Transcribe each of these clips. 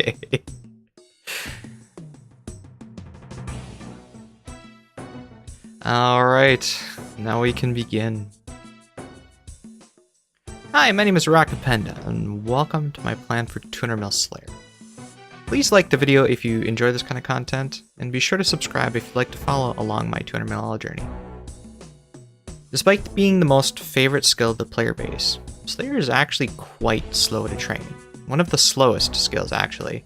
Okay. Alright, now we can begin. Hi, my name is Rocket Panda, and welcome to my plan for 200mm Slayer. Please like the video if you enjoy this kind of content, and be sure to subscribe if you'd like to follow along my 200mm journey. Despite being the most favorite skill of the player base, Slayer is actually quite slow to train. One of the slowest skills, actually.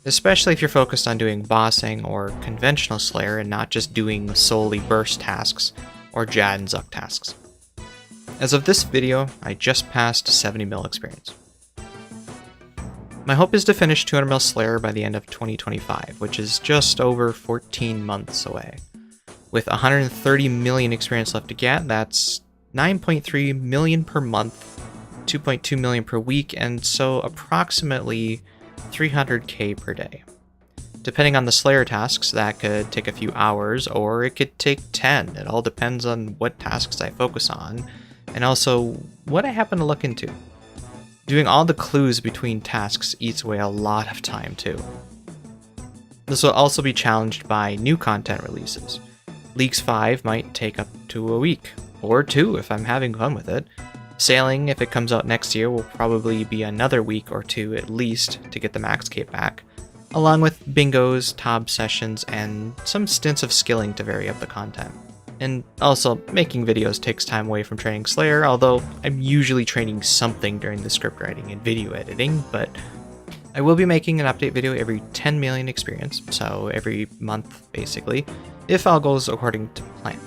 Especially if you're focused on doing bossing or conventional Slayer and not just doing solely burst tasks or Jad and Zuck tasks. As of this video, I just passed 70mm experience. My hope is to finish 200mm Slayer by the end of 2025, which is just over 14 months away. With 130 million experience left to get, that's 9.3 million per month, 2.2 million per week, and so approximately 300k per day. Depending on the Slayer tasks, that could take a few hours, or it could take 10. It all depends on what tasks I focus on, and also what I happen to look into. Doing all the clues between tasks eats away a lot of time too. This will also be challenged by new content releases. Leagues 5 might take up to a week, or 2 if I'm having fun with it. Sailing, if it comes out next year, will probably be another week or 2 at least to get the max cape back, along with bingos, TOB sessions, and some stints of skilling to vary up the content. And also, making videos takes time away from training Slayer, although I'm usually training something during the script writing and video editing, but I will be making an update video every 10 million experience, so every month basically, if all goes according to plan.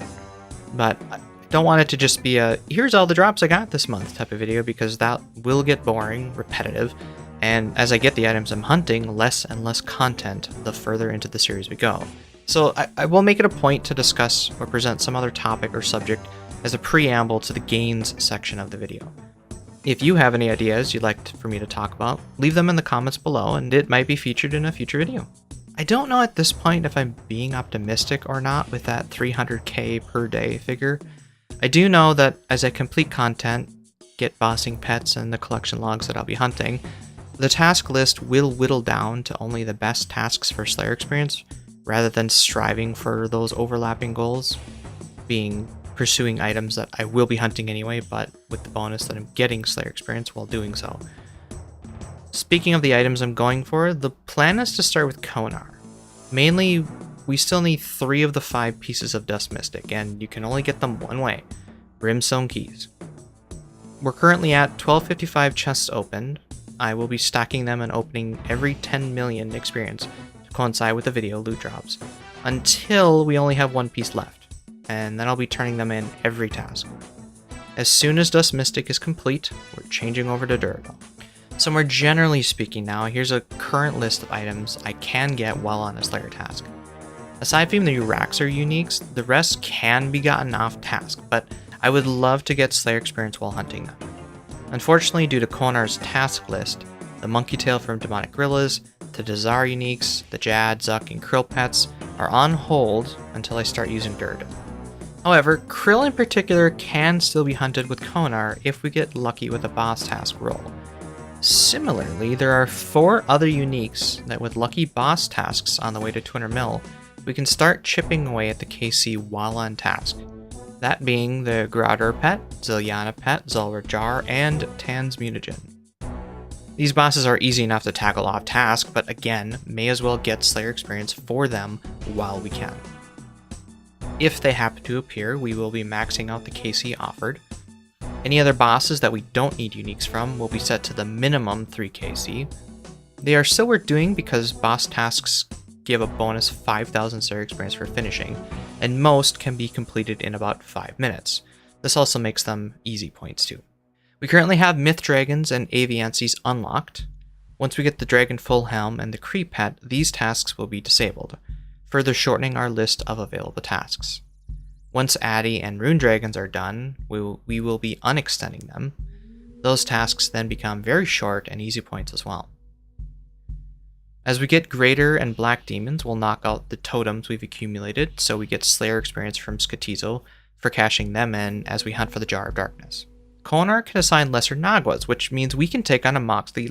But I don't want it to just be a, here's all the drops I got this month type of video, because that will get boring, repetitive, and as I get the items I'm hunting, less and less content the further into the series we go. So I will make it a point to discuss or present some other topic or subject as a preamble to the gains section of the video. If you have any ideas you'd like for me to talk about, leave them in the comments below and it might be featured in a future video. I don't know at this point if I'm being optimistic or not with that 300k per day figure. I do know that as I complete content, get bossing pets and the collection logs that I'll be hunting, the task list will whittle down to only the best tasks for Slayer experience, rather than striving for those overlapping goals, being pursuing items that I will be hunting anyway, but with the bonus that I'm getting Slayer experience while doing so. Speaking of the items I'm going for, the plan is to start with Konar. Mainly, we still need 3 of the 5 pieces of Dust Mystic, and you can only get them one way, Brimstone Keys. We're currently at 1255 chests opened. I will be stacking them and opening every 10 million experience to coincide with the video loot drops, until we only have 1 piece left, and then I'll be turning them in every task. As soon as Dust Mystic is complete, we're changing over to Durable. So more generally speaking now, here's a current list of items I can get while on a Slayer task. Aside from the Urax or uniques, the rest can be gotten off task, but I would love to get Slayer experience while hunting them. Unfortunately, due to Konar's task list, the Monkey Tail from Demonic Gorillas, the Dazar uniques, the Jad, Zuck, and Krill pets are on hold until I start using Durd. However, Krill in particular can still be hunted with Konar if we get lucky with a boss task roll. Similarly, there are 4 other uniques that with lucky boss tasks on the way to 200mm, we can start chipping away at the KC while on task. That being the Grauder pet, Ziliana pet, Zulra Jar, and Tan's Mutagen. These bosses are easy enough to tackle off task, but again, may as well get Slayer experience for them while we can. If they happen to appear, we will be maxing out the KC offered. Any other bosses that we don't need uniques from will be set to the minimum 3 KC. They are still worth doing because boss tasks give a bonus 5,000 Slayer experience for finishing, and most can be completed in about 5 minutes. This also makes them easy points too. We currently have Myth Dragons and Aviancies unlocked. Once we get the Dragon Full Helm and the Kree pet, these tasks will be disabled, further shortening our list of available tasks. Once Addy and Rune Dragons are done, we will be unextending them. Those tasks then become very short and easy points as well. As we get Greater and Black Demons, we'll knock out the totems we've accumulated, so we get Slayer experience from Skatizo for cashing them in as we hunt for the Jar of Darkness. Konar can assign Lesser Naguas, which means we can take on a Moxley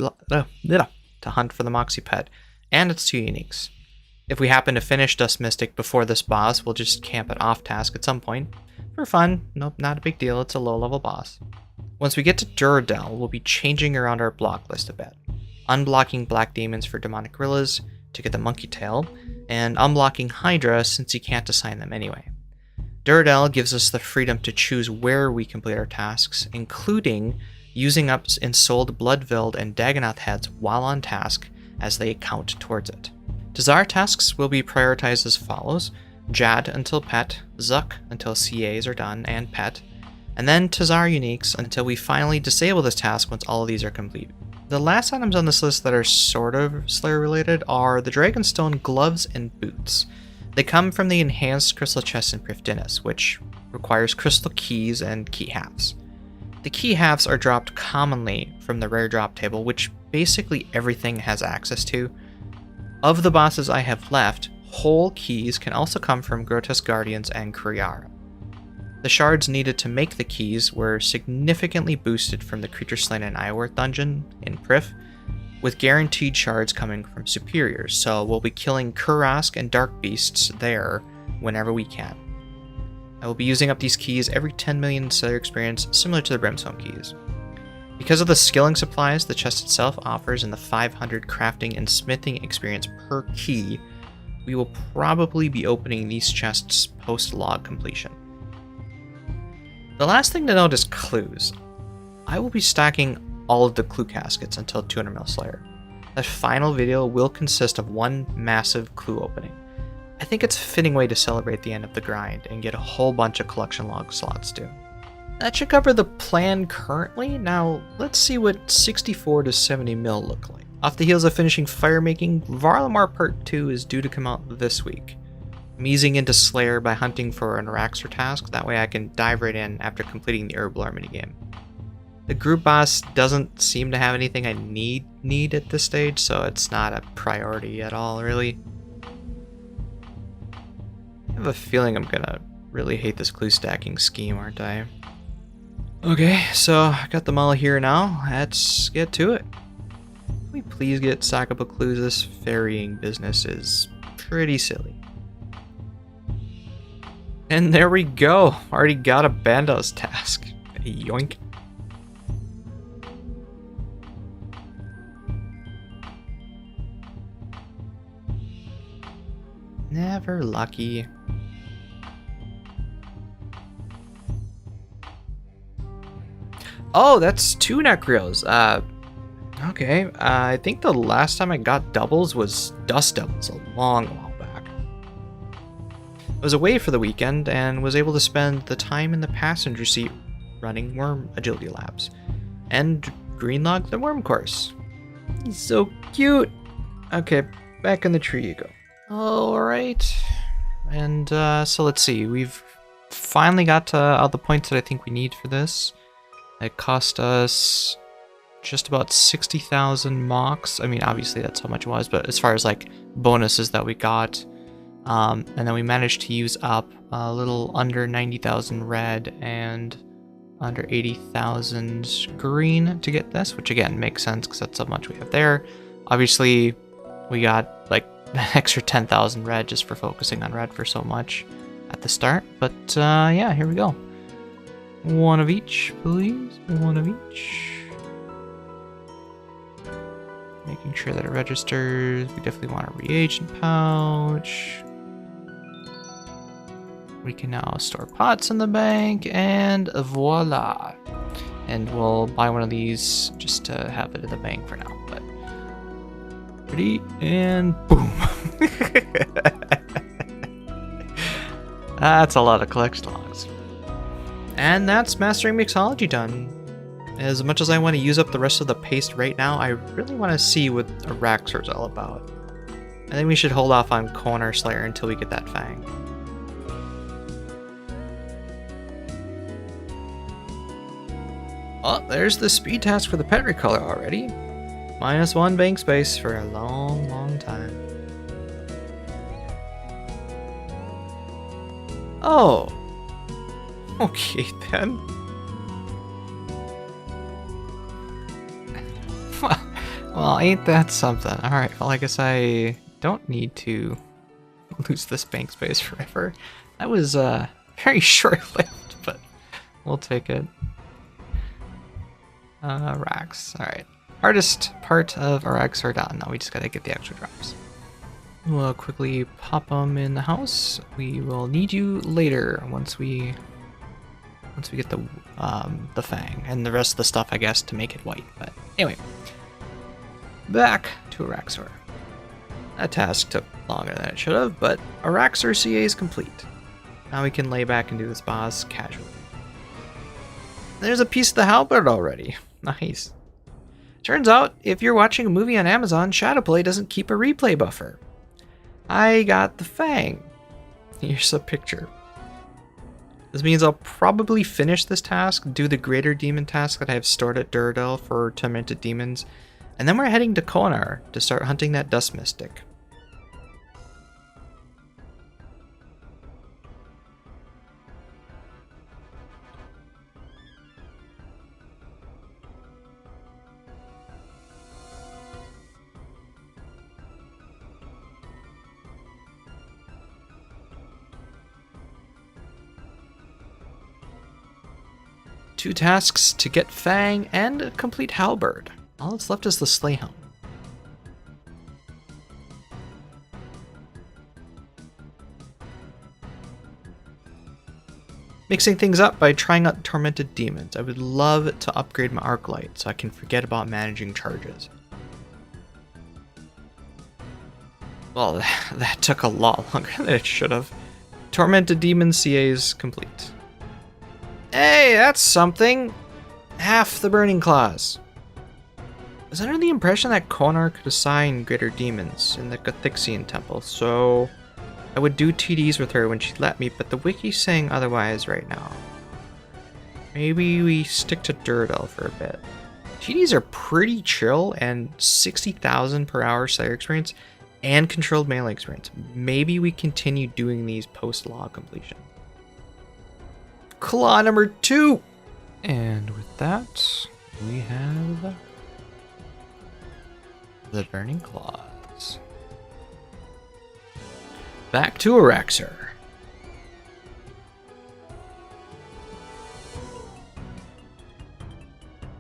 to hunt for the Moxie pet and its 2 uniques. If we happen to finish Dust Mystic before this boss, we'll just camp it off task at some point. For fun, nope, not a big deal, it's a low level boss. Once we get to Duradel, we'll be changing around our block list a bit. Unblocking Black Demons for Demonic Gorillas to get the Monkey Tail, and unblocking Hydra since you can't assign them anyway. Duradel gives us the freedom to choose where we complete our tasks, including using up Ensouled Bloodveld and Dagonoth heads while on task as they count towards it. Tazar tasks will be prioritized as follows: Jad until pet, Zuck until CAs are done and pet, and then Tazar uniques until we finally disable this task once all of these are complete. The last items on this list that are sort of Slayer related are the Dragonstone gloves and boots. They come from the enhanced crystal chest in Prifddinas, which requires crystal keys and key halves. The key halves are dropped commonly from the rare drop table, which basically everything has access to. Of the bosses I have left, whole keys can also come from Grotesque Guardians and Kuriara. The shards needed to make the keys were significantly boosted from the Creature Slain in Iorth dungeon in Prif, with guaranteed shards coming from superiors, so we'll be killing Kurask and Dark Beasts there whenever we can. I will be using up these keys every 10 million Slayer experience, similar to the Brimstone keys. Because of the skilling supplies the chest itself offers and the 500 crafting and smithing experience per key, we will probably be opening these chests post-log completion. The last thing to note is clues. I will be stacking all of the clue caskets until 200ml Slayer. That final video will consist of one massive clue opening. I think it's a fitting way to celebrate the end of the grind and get a whole bunch of collection log slots too. That should cover the plan currently. Now let's see what 64-70mm look like. Off the heels of finishing Firemaking, Varlamar Part 2 is due to come out this week. I'm easing into Slayer by hunting for an Araxer task, that way I can dive right in after completing the Herblore minigame. The group boss doesn't seem to have anything I need at this stage, so it's not a priority at all, really. I have a feeling I'm gonna really hate this clue stacking scheme, aren't I? Okay, so I got them all here now. Let's get to it. Can we please get stackable clues? This ferrying business is pretty silly. And there we go. Already got a Bandos task. Yoink. Never lucky. Oh, that's 2 Necreos. Okay. I think the last time I got doubles was Dust Devils a long while back. I was away for the weekend and was able to spend the time in the passenger seat running worm agility labs and greenlog the worm course. He's so cute. Okay, back in the tree you go. Alright. And so let's see. We've finally got all the points that I think we need for this. It cost us just about 60,000 mocks. I mean, obviously that's how much it was, but as far as like bonuses that we got, and then we managed to use up a little under 90,000 red and under 80,000 green to get this, which again makes sense because that's how much we have there. Obviously, we got like an extra 10,000 red just for focusing on red for so much at the start. But yeah, here we go. One of each, please. One of each. Making sure that it registers. We definitely want a reagent pouch. We can now store pots in the bank, and voila. And we'll buy one of these just to have it in the bank for now. But ready, and boom. That's a lot of collection logs. And that's Mastering Mixology done. As much as I want to use up the rest of the paste right now, I really want to see what Araxer is all about. I think we should hold off on Konar Slayer until we get that Fang. Oh, there's the speed task for the pet recolor already. -1 bank space for a long, long time. Oh. Okay then. Well, ain't that something? Alright, well, I guess I don't need to lose this bank space forever. That was very short-lived, but we'll take it. Racks. Alright. Hardest part of our racks are done. Now we just gotta get the extra drops. We'll quickly pop them in the house. We will need you later once we get the fang and the rest of the stuff, I guess, to make it white. But anyway, back to Araxor. That task took longer than it should have, but Araxor CA is complete. Now we can lay back and do this boss casually. There's a piece of the halberd already. Nice. Turns out, if you're watching a movie on Amazon, Shadowplay doesn't keep a replay buffer. I got the fang. Here's a picture. This means I'll probably finish this task, do the greater demon task that I have stored at Duradel for tormented demons, and then we're heading to Konar to start hunting that dust mystic. Two tasks to get Fang and complete Halberd. All that's left is the Slayhelm. Mixing things up by trying out Tormented Demons. I would love to upgrade my Arc Light so I can forget about managing charges. Well, that took a lot longer than it should have. Tormented Demons CA is complete. Hey, that's something! Half the Burning Claws. I was under the impression that Konar could assign greater demons in the Gothixian temple, so I would do TDs with her when she let me, but the wiki's saying otherwise right now. Maybe we stick to Duradel for a bit. TDs are pretty chill, and 60,000 per hour Slayer experience and controlled melee experience. Maybe we continue doing these post-law completion. Claw number 2! And with that, we have the Burning Claws. Back to Araxor.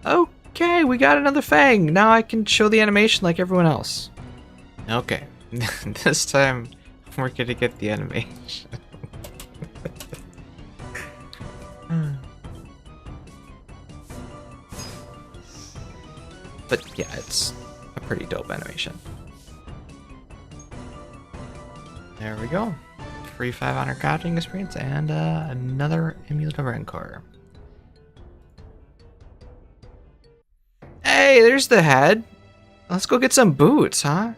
Okay, we got another Fang. Now I can show the animation like everyone else. Okay, this time we're gonna get the animation. But yeah, it's a pretty dope animation. There we go. Free 500 crafting experience and another Amulet of Rancor. Hey, there's the head. Let's go get some boots, huh?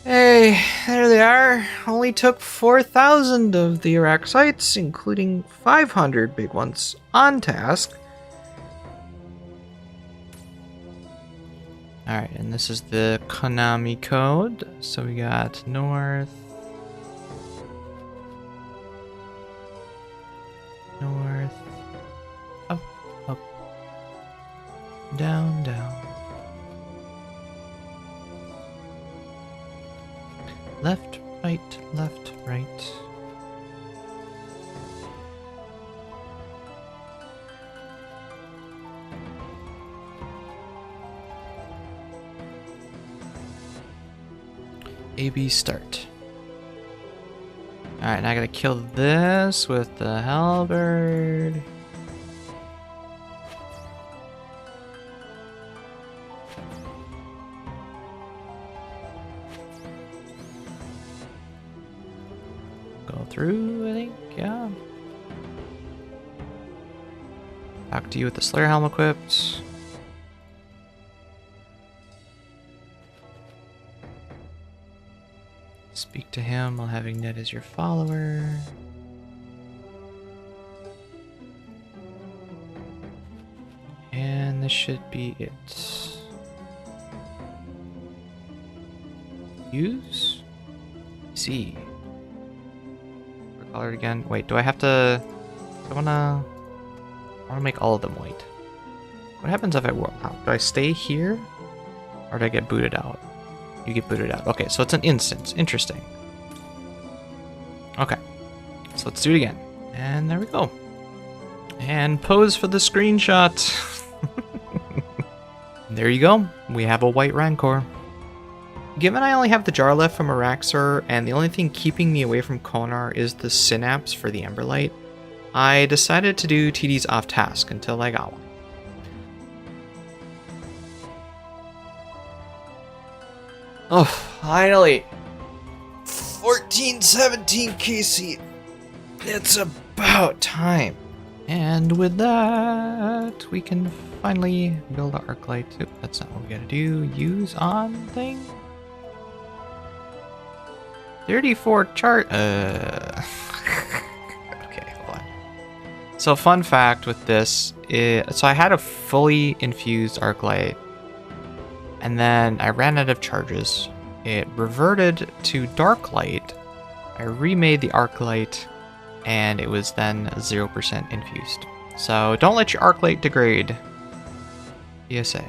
Hey, there they are. Only took 4,000 of the Araxites, including 500 big ones, on task. Alright, and this is the Konami code. So we got north, up, up, down, down. Left, right, right. AB start. Alright, now I gotta kill this with the halberd. Go through, I think, yeah. Talk to you with the Slayer helm equipped. Speak to him while having Ned as your follower. And this should be it. Use? See. Color it again. Wait, do I have to... I wanna... I want to make all of them white. What happens if I warp out? Do I stay here? Or do I get booted out? You get booted out. Okay, so it's an instance. Interesting. Okay. So let's do it again. And there we go. And pose for the screenshot. There you go. We have a white Rancor. Given I only have the jar left from Araxor, and the only thing keeping me away from Konar is the synapse for the Emberlight, I decided to do TDs off task until I got one. Oh, finally! 1417 KC! It's about time! And with that, we can finally build our Arclight. Oop, that's not what we gotta do. Use on thing? 34 chart. Okay, hold on. So, fun fact with this is, so I had a fully infused Arclight, and then I ran out of charges. It reverted to Darklight. I remade the Arclight, and it was then 0% infused. So don't let your Arclight degrade. PSA.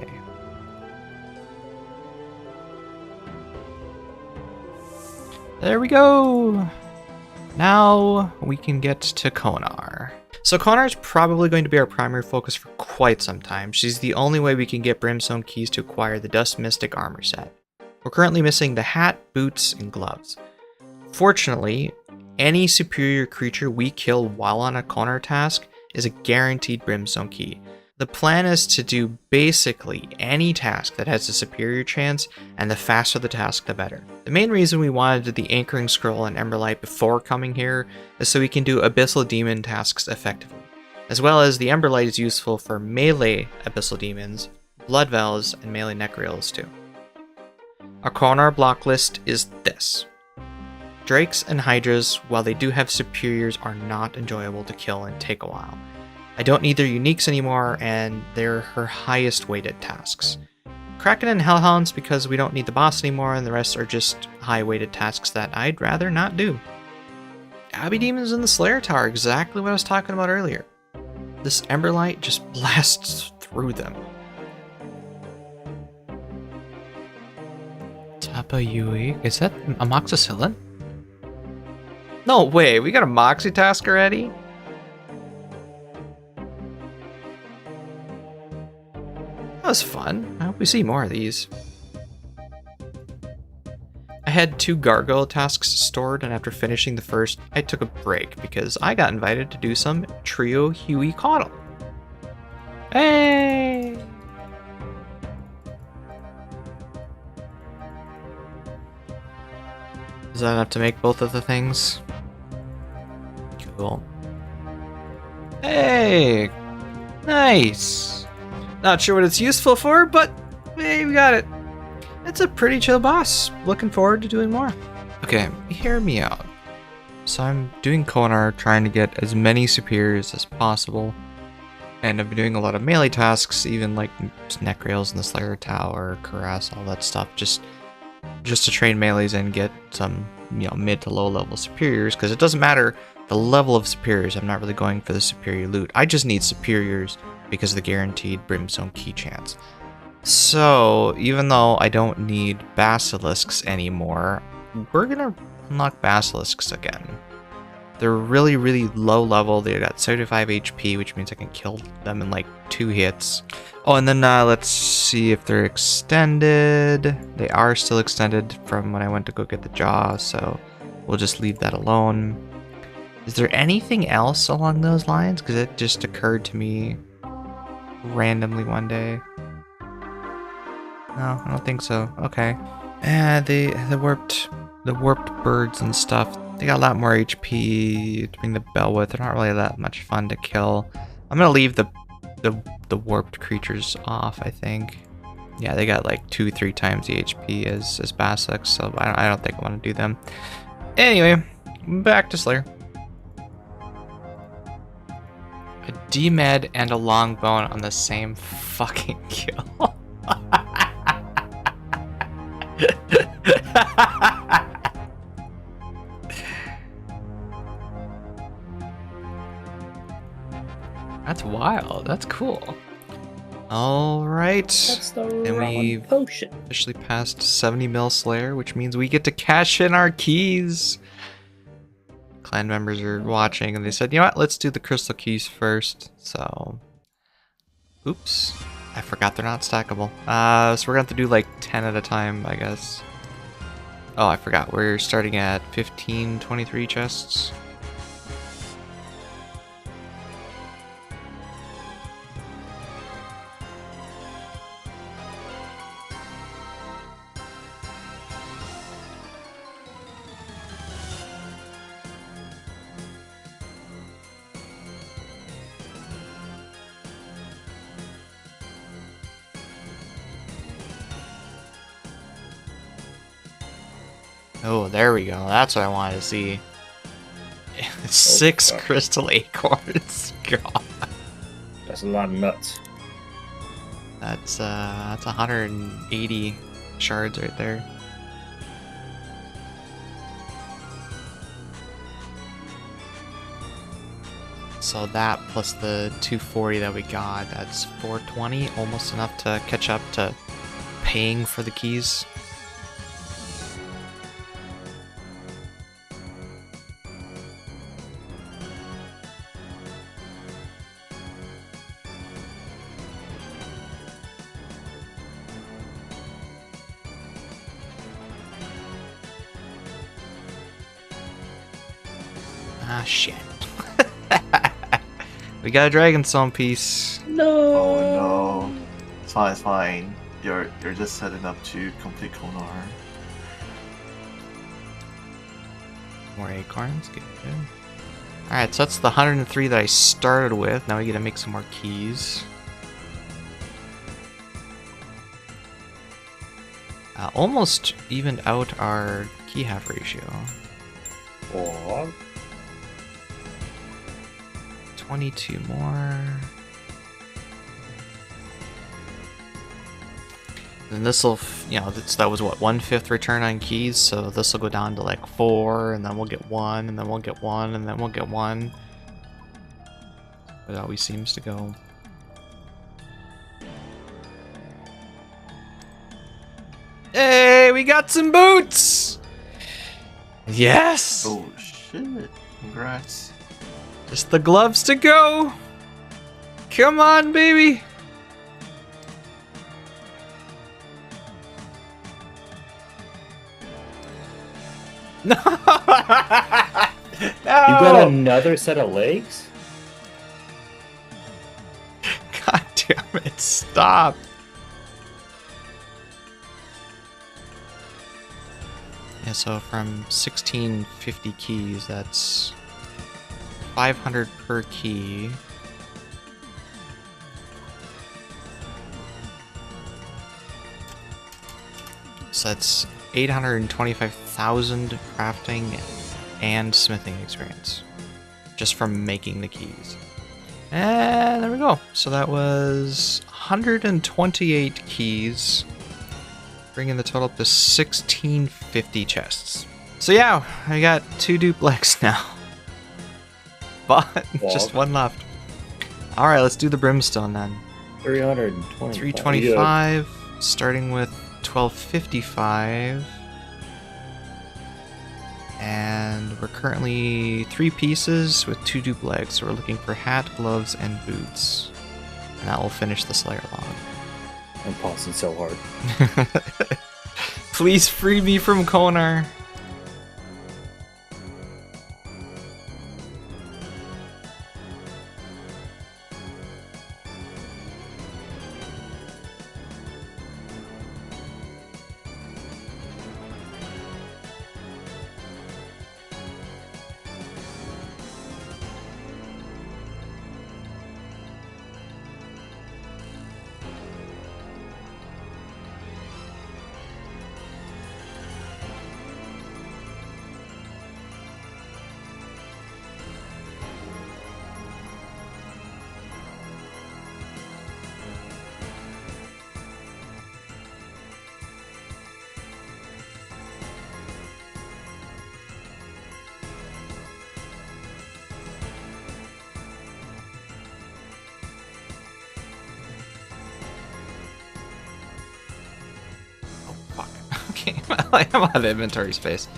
There we go! Now we can get to Konar. So Konar is probably going to be our primary focus for quite some time. She's the only way we can get Brimstone keys to acquire the Dust Mystic armor set. We're currently missing the hat, boots, and gloves. Fortunately, any superior creature we kill while on a Konar task is a guaranteed Brimstone key. The plan is to do basically any task that has a superior chance, and the faster the task, the better. The main reason we wanted the Anchoring Scroll and Emberlight before coming here is so we can do Abyssal Demon tasks effectively, as well as the Emberlight is useful for melee Abyssal Demons, Blood Veils, and melee Necreals too. Our Konar block list is this. Drakes and Hydras, while they do have superiors, are not enjoyable to kill and take a while. I don't need their uniques anymore, and they're her highest weighted tasks. Kraken and Hellhounds because we don't need the boss anymore, and the rest are just high weighted tasks that I'd rather not do. Abbey Demons in the Slayer Tower, exactly what I was talking about earlier. This Emberlight just blasts through them. Tapayui, is that amoxicillin? No way, we got a Moxie task already? That was fun. I hope we see more of these. I had 2 gargoyle tasks stored, and after finishing the first, I took a break because I got invited to do some Trio Huey Caudle. Hey! Is that enough to make both of the things? Cool. Hey! Nice! Not sure what it's useful for, but hey, we got it. It's a pretty chill boss. Looking forward to doing more. Okay, hear me out. So I'm doing Konar, trying to get as many superiors as possible. And I've been doing a lot of melee tasks, even like Necreals in the Slayer Tower, Caress, all that stuff, just to train melees and get some, mid to low level superiors, because it doesn't matter the level of superiors. I'm not really going for the superior loot. I just need superiors because of the guaranteed Brimstone key chance. So even though I don't need basilisks anymore, we're gonna unlock basilisks again. They're really, really low level. They got 75 HP, which means I can kill them in like 2 hits. Oh, and then let's see if they're extended. They are still extended from when I went to go get the jaw, so we'll just leave that alone. Is there anything else along those lines? Because it just occurred to me randomly one day. No, I don't think so. Okay. The warped birds and stuff. They got a lot more HP to bring the bell with. They're not really that much fun to kill. I'm gonna leave the warped creatures off, I think. Yeah, they got like 2-3 times the HP as Basilisks, so I don't think I want to do them. Anyway, back to Slayer. A D-med and a long bone on the same fucking kill. That's wild. That's cool. All right. That's the And wrong we've potion. officially passed 70 mil Slayer, which means we get to cash in our keys. Clan members are watching, and they said, you know what? Let's do the crystal keys first. So, oops. I forgot they're not stackable. So we're going to have to do like 10 at a time, I guess. Oh, I forgot. We're starting at 1523 chests. Oh, there we go. That's what I wanted to see. 6 crystal acorns. God. That's a lot of nuts. That's 180 shards right there. So that plus the 240 that we got, that's 420, almost enough to catch up to paying for the keys. Ah, shit. We got a Dragonstone piece. No. Oh no. It's fine, it's fine. You're just setting up to complete Konar. More acorns, good. Alright, so that's the 103 that I started with. Now we get to make some more keys. Almost evened out our key half ratio. Oh. 22 more. And this will, you know, that was what, 1/5 return on keys, so this will go down to like 4, and then we'll get 1, and then we'll get 1, and then we'll get 1. It always seems to go. Hey, we got some boots! Yes! Oh shit. Congrats. Just the gloves to go! Come on, baby! No! No! You got another set of legs? God damn it, stop! Yeah, so from 1650 keys, that's 500 per key. So that's 825,000 crafting and smithing experience just from making the keys. And there we go. So that was 128 keys, bringing the total up to 1650 chests. So yeah, I got 2 duplex now. But just 1 left. Alright, let's do the brimstone then. 325. 325, starting with 1255. And we're currently 3 pieces with 2 duplex, so we're looking for hat, gloves, and boots. And that will finish the Slayer log. I'm pausing so hard. Please free me from Konar. Okay, I'm out of inventory space.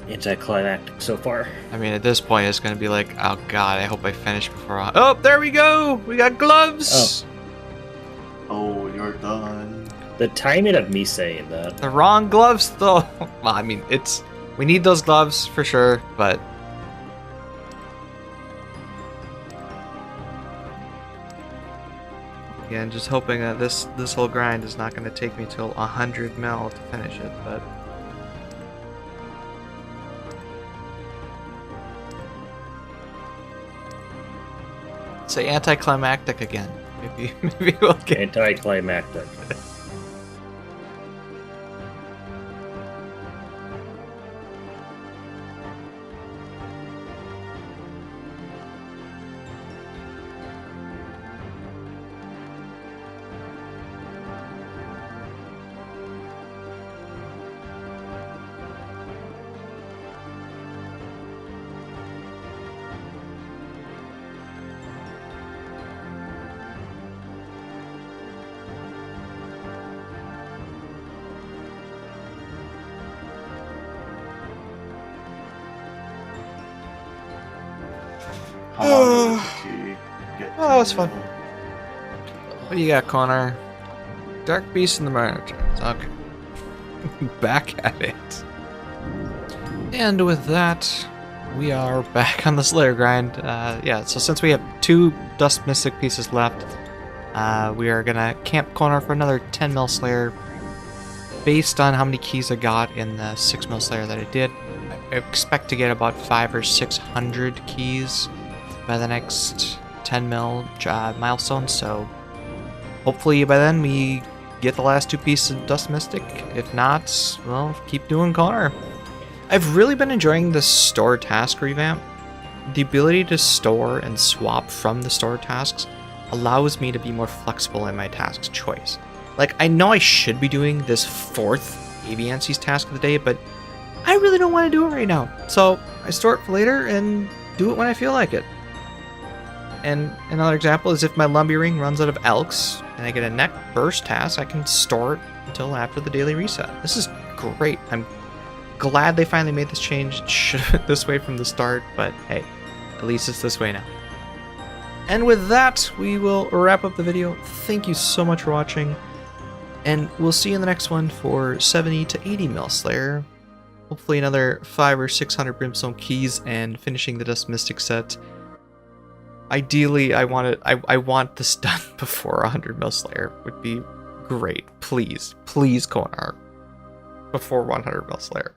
Anticlimactic so far. I mean, at this point, it's going to be like, oh god, I hope I finish before Oh, there we go! We got gloves! Oh, you're done. The timing of me saying that. The wrong gloves, though. Well, I mean, we need those gloves for sure, but... Again, just hoping that this whole grind is not going to take me till 100 mil to finish it, but... Say anticlimactic again. Maybe we'll get... Anticlimactic. How long did it take you to get Oh, that was fun. to- What do you got, Konar? Dark Beast in the Monitor. Okay. Back at it. And with that, we are back on the Slayer grind. Yeah, so since we have 2 Dust Mystic pieces left, we are gonna camp Konar for another 10 mil Slayer. Based on how many keys I got in the 6 mil Slayer that I did, I expect to get about 500 or 600 keys by the next 10 mil milestone, so hopefully by then we get the last 2 pieces of Dust Mystic. If not, well, keep doing Konar. I've really been enjoying the store task revamp. The ability to store and swap from the store tasks allows me to be more flexible in my task choice. Like, I know I should be doing this 4th Aviances task of the day, but I really don't want to do it right now. So I store it for later and do it when I feel like it. And another example is if my Lumbee Ring runs out of Elks and I get a neck burst task, I can store it until after the daily reset. This is great. I'm glad they finally made this change. It should have been this way from the start, but hey, at least it's this way now. And with that, we will wrap up the video. Thank you so much for watching, and we'll see you in the next one for 70 to 80 mil Slayer. Hopefully another 500 or 600 Brimstone keys and finishing the Dust Mystic set. Ideally, I want this done before 100 mil Slayer. Would be great. Please, Konar. Before 100 mil Slayer.